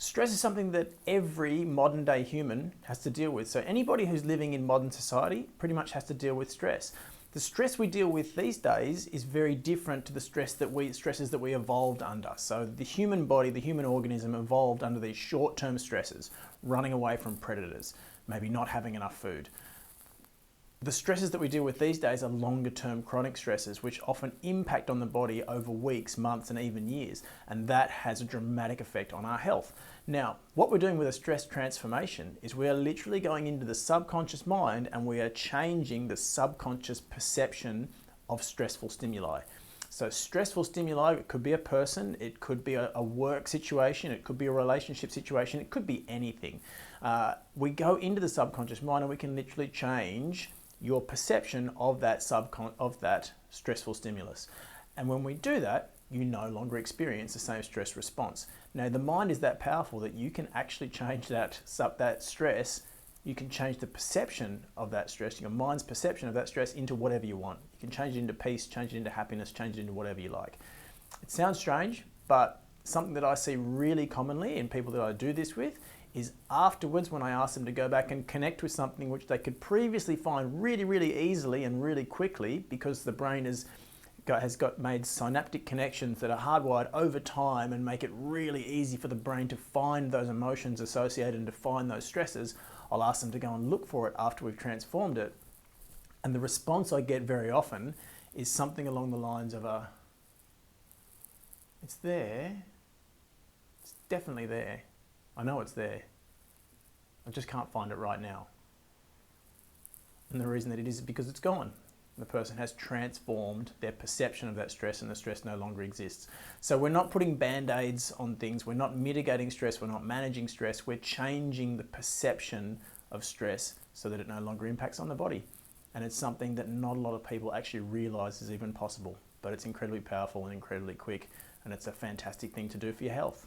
Stress is something that every modern day human has to deal with. So anybody who's living in modern society pretty much has to deal with stress. The stress we deal with these days is very different to the stresses that we evolved under. So the human body, the human organism evolved under these short-term stresses, running away from predators, maybe not having enough food. The stresses that we deal with these days are longer term chronic stresses, which often impact on the body over weeks, months, and even years. And that has a dramatic effect on our health. Now, what we're doing with a stress transformation is we are literally going into the subconscious mind and we are changing the subconscious perception of stressful stimuli. So stressful stimuli, it could be a person, it could be a work situation, it could be a relationship situation, it could be anything. We go into the subconscious mind and we can literally change your perception of that stressful stimulus. And when we do that, you no longer experience the same stress response. Now, the mind is that powerful that you can actually change that stress. You can change the perception of that stress, your mind's perception of that stress, into whatever you want. You can change it into peace, change it into happiness, change it into whatever you like. It sounds strange, but something that I see really commonly in people that I do this with is afterwards, when I ask them to go back and connect with something which they could previously find really, really easily and really quickly, because the brain has made synaptic connections that are hardwired over time and make it really easy for the brain to find those emotions associated and to find those stresses. I'll ask them to go and look for it after we've transformed it. And the response I get very often is something along the lines of it's there, it's definitely there. I know it's there. I just can't find it right now. And the reason that it is because it's gone. The person has transformed their perception of that stress and the stress no longer exists. So we're not putting band-aids on things. We're not mitigating stress. We're not managing stress. We're changing the perception of stress so that it no longer impacts on the body. And it's something that not a lot of people actually realize is even possible. But it's incredibly powerful and incredibly quick. And it's a fantastic thing to do for your health.